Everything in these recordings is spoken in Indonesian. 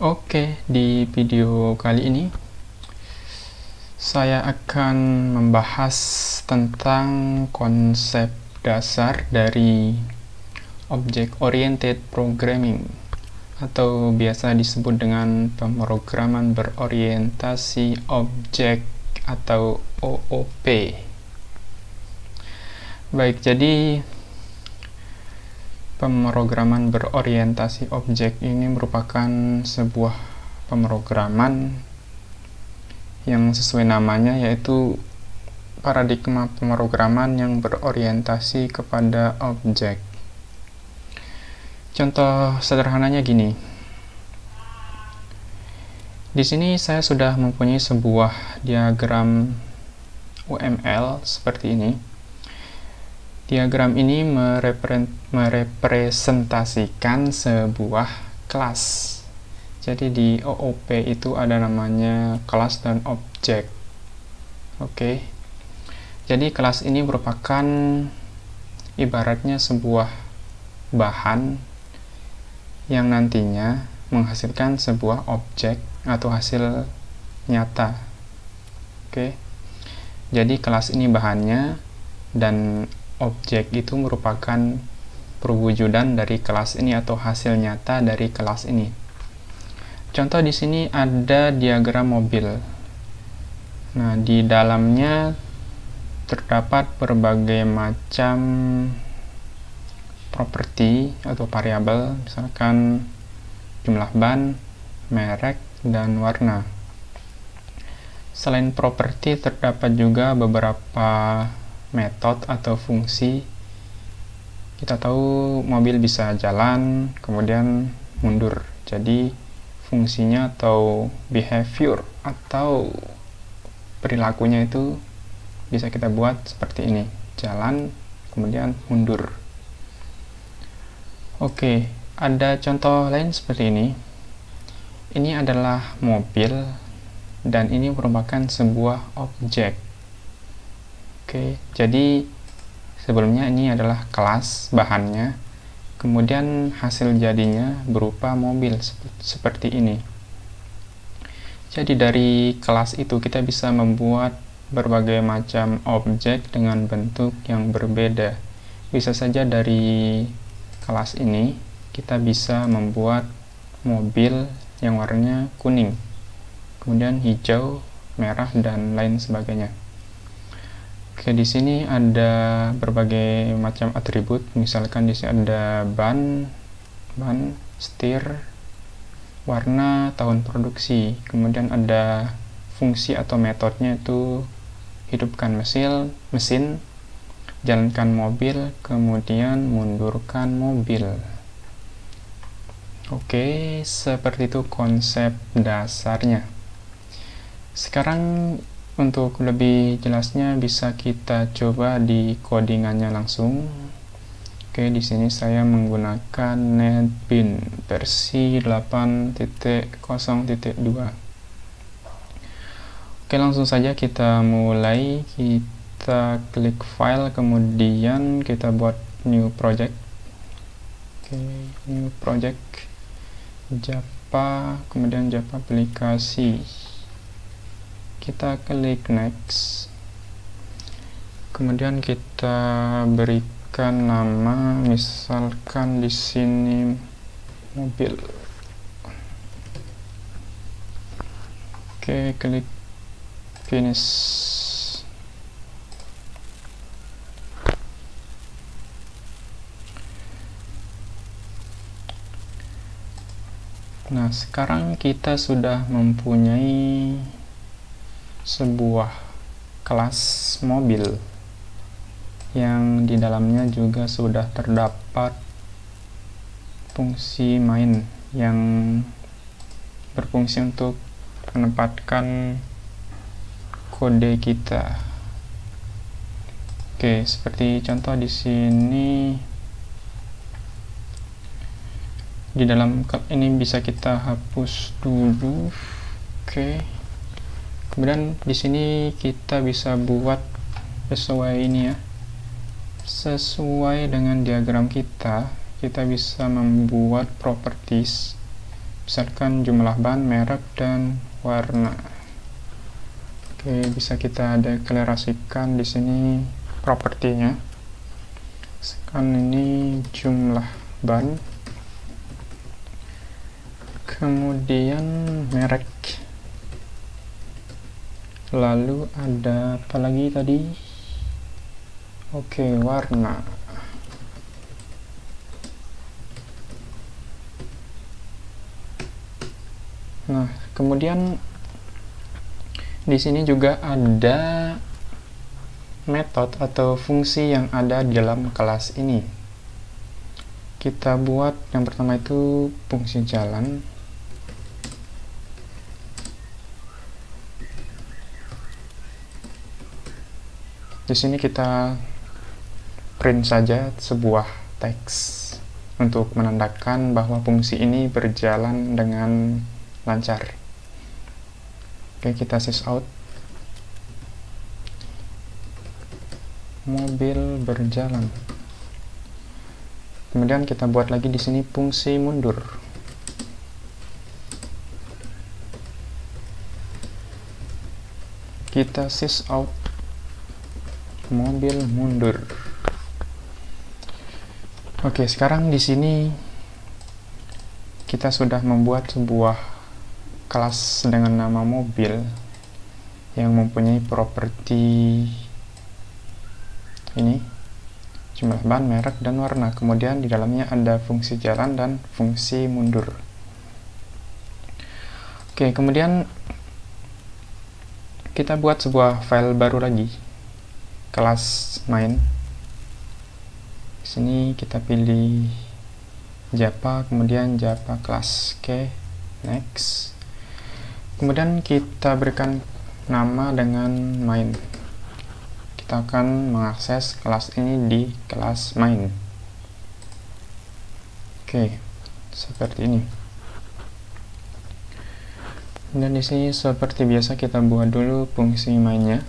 Oke, di video kali ini saya akan membahas tentang konsep dasar dari Object Oriented Programming atau biasa disebut dengan pemrograman berorientasi objek atau OOP. Baik, jadi pemrograman berorientasi objek ini merupakan sebuah pemrograman yang sesuai namanya, yaitu paradigma pemrograman yang berorientasi kepada objek. Contoh sederhananya gini. Di sini saya sudah mempunyai sebuah diagram UML seperti ini. Diagram ini merepresentasikan sebuah kelas. Jadi di OOP itu ada namanya kelas dan objek. Oke. Jadi kelas ini merupakan ibaratnya sebuah bahan yang nantinya menghasilkan sebuah objek atau hasil nyata. Oke. Jadi kelas ini bahannya dan objek itu merupakan perwujudan dari kelas ini atau hasil nyata dari kelas ini. Contoh di sini ada diagram mobil. Nah, di dalamnya terdapat berbagai macam properti atau variabel, misalkan jumlah ban, merek, dan warna. Selain properti, terdapat juga beberapa metode atau fungsi. Kita tahu mobil bisa jalan kemudian mundur, jadi fungsinya atau behavior atau perilakunya itu bisa kita buat seperti ini, jalan kemudian mundur. Oke, ada contoh lain seperti ini. Ini adalah mobil dan ini merupakan sebuah objek. Oke, jadi sebelumnya ini adalah kelas bahannya, kemudian hasil jadinya berupa mobil seperti ini. Jadi dari kelas itu kita bisa membuat berbagai macam objek dengan bentuk yang berbeda. Bisa saja dari kelas ini kita bisa membuat mobil yang warnanya kuning, kemudian hijau, merah, dan lain sebagainya. Oke, di sini ada berbagai macam atribut. Misalkan di sini ada ban, setir, warna, tahun produksi. Kemudian ada fungsi atau metodenya itu hidupkan mesin, jalankan mobil, kemudian mundurkan mobil. Oke, seperti itu konsep dasarnya. Sekarang untuk lebih jelasnya bisa kita coba di codingannya langsung. Oke, di sini saya menggunakan NetBeans versi 8.0.2. Oke, langsung saja kita mulai. Kita klik file, kemudian kita buat new project. Oke, new project Java, kemudian Java aplikasi. Kita klik next, kemudian kita berikan nama, misalkan di sini mobil. Oke, klik finish. Nah, sekarang kita sudah mempunyai sebuah kelas mobil yang di dalamnya juga sudah terdapat fungsi main yang berfungsi untuk menempatkan kode kita. Oke, seperti contoh di sini. Di dalam ini bisa kita hapus dulu. Oke. Kemudian di sini kita bisa buat sesuai ini ya. Sesuai dengan diagram kita bisa membuat properties. misalkan jumlah ban, merek, dan warna. Oke, bisa kita deklarasikan di sini propertinya. Sekarang ini jumlah ban, kemudian merek, lalu ada apa lagi tadi? Oke, warna. Nah, kemudian di sini juga ada metode atau fungsi yang ada di dalam kelas ini. Kita buat yang pertama itu fungsi jalan. Di sini kita print saja sebuah teks untuk menandakan bahwa fungsi ini berjalan dengan lancar. Oke, kita sysout. Mobil berjalan. Kemudian kita buat lagi di sini fungsi mundur. Kita sysout. Mobil mundur. Oke, sekarang di sini kita sudah membuat sebuah kelas dengan nama mobil yang mempunyai properti ini, jumlah ban, merek, dan warna. Kemudian di dalamnya ada fungsi jalan dan fungsi mundur. Oke, kemudian kita buat sebuah file baru lagi, kelas main. Di sini kita pilih Java, kemudian Java class. Oke, next. Kemudian kita berikan nama dengan main. Kita akan mengakses kelas ini di kelas main. Oke, seperti ini. Dan di sini seperti biasa kita buat dulu fungsi mainnya,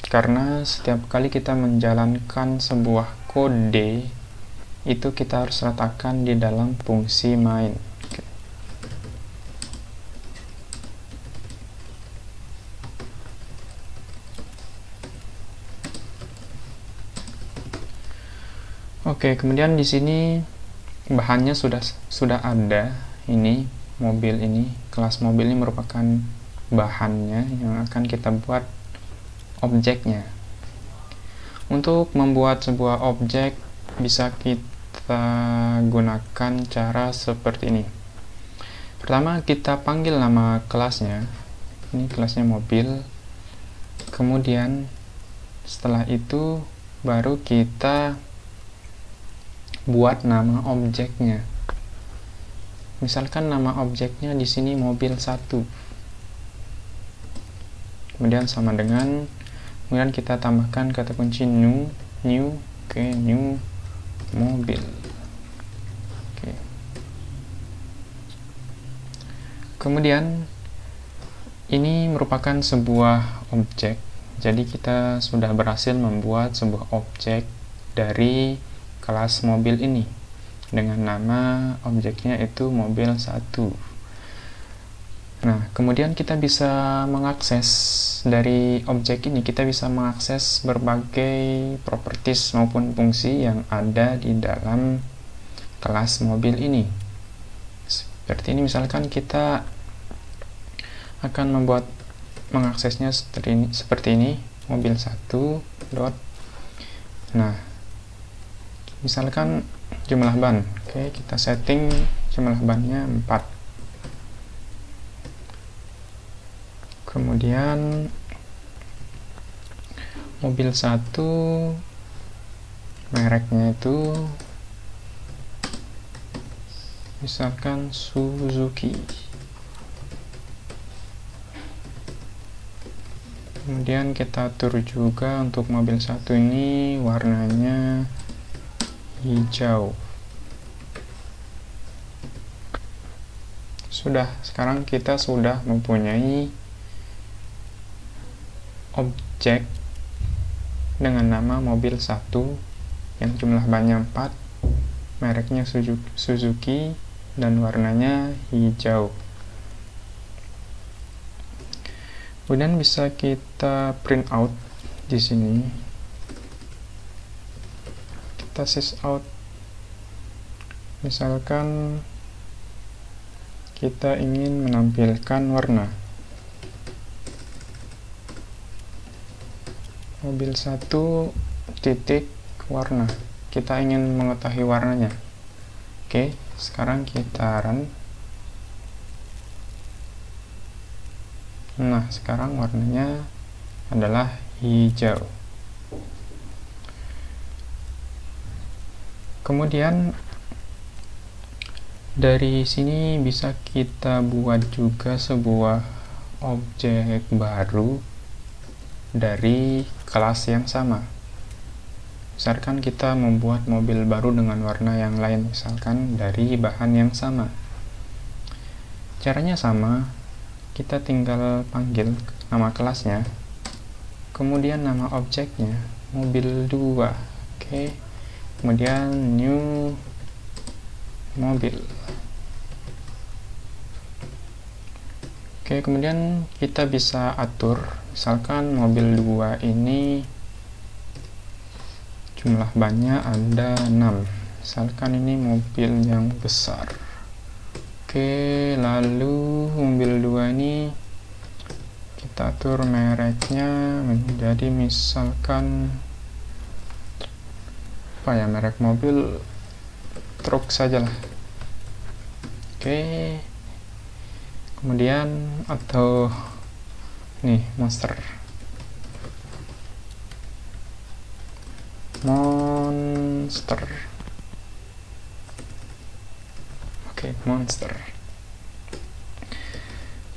karena setiap kali kita menjalankan sebuah kode itu kita harus letakkan di dalam fungsi main. Oke, kemudian di sini bahannya sudah ada. Ini mobil ini, kelas mobil ini merupakan bahannya yang akan kita buat objeknya. Untuk membuat sebuah objek bisa kita gunakan cara seperti ini. Pertama kita panggil nama kelasnya. Ini kelasnya mobil. Kemudian setelah itu baru kita buat nama objeknya. Misalkan nama objeknya di sini mobil 1. Kemudian sama dengan, kemudian kita tambahkan kata kunci new, oke, new mobil. Oke. Kemudian ini merupakan sebuah objek. Jadi kita sudah berhasil membuat sebuah objek dari kelas mobil ini dengan nama objeknya itu mobil 1. Nah, kemudian kita bisa mengakses dari objek ini, kita bisa mengakses berbagai properties maupun fungsi yang ada di dalam kelas mobil ini. Seperti ini, misalkan kita akan mengaksesnya seperti ini, mobil 1 dot. Nah, misalkan jumlah ban. Oke, kita setting jumlah bannya 4. Kemudian mobil 1 mereknya itu misalkan Suzuki. Kemudian kita atur juga untuk mobil 1 ini warnanya hijau. Sudah, sekarang kita sudah mempunyai objek dengan nama mobil 1 yang jumlah bannya 4, mereknya Suzuki, dan warnanya hijau. Kemudian bisa kita print out di sini. Kita sys out. Misalkan kita ingin menampilkan warna. Mobil 1 titik warna. Kita ingin mengetahui warnanya. Oke, sekarang kita run. Nah, sekarang warnanya adalah hijau. Kemudian dari sini bisa kita buat juga sebuah objek baru dari kelas yang sama. Misalkan kita membuat mobil baru dengan warna yang lain, misalkan dari bahan yang sama. Caranya sama, kita tinggal panggil nama kelasnya, kemudian nama objeknya, mobil 2. Oke. Kemudian new mobil. Oke, kemudian kita bisa atur, misalkan mobil 2 ini jumlah bannya ada 6. Misalkan ini mobil yang besar. Oke, lalu mobil 2 ini kita atur mereknya menjadi misalkan apa ya, merek mobil truk saja lah. Oke, kemudian atau nih monster. Oke, monster.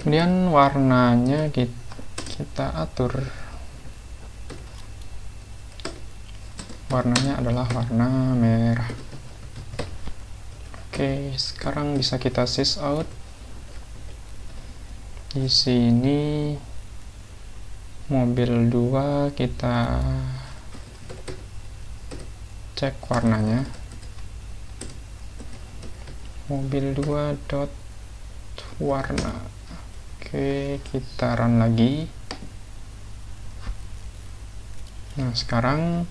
Kemudian warnanya kita atur. Warnanya adalah warna merah. Oke, sekarang bisa kita sys out. Di sini mobil 2 kita cek warnanya. Mobil 2 dot warna. Oke, kita run lagi. Nah, sekarang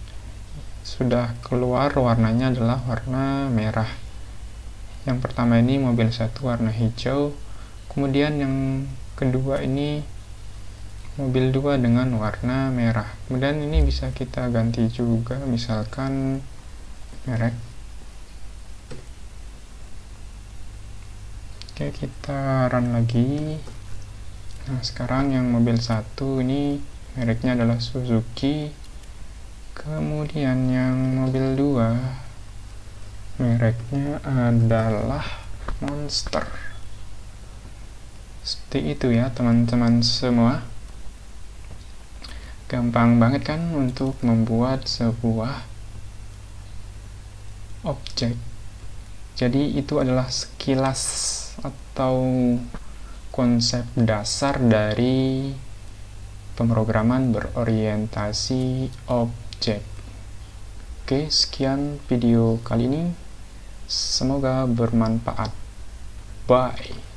sudah keluar warnanya adalah warna merah. Yang pertama ini mobil 1 warna hijau, kemudian yang kedua ini mobil 2 dengan warna merah. Kemudian ini bisa kita ganti juga, misalkan merek. Oke, kita run lagi. Nah, sekarang yang mobil 1 ini mereknya adalah Suzuki. Kemudian yang mobil 2 mereknya adalah Monster. Seperti itu ya teman-teman semua. Gampang banget kan untuk membuat sebuah objek. Jadi itu adalah sekilas atau konsep dasar dari pemrograman berorientasi objek. Oke, sekian video kali ini. Semoga bermanfaat. Bye.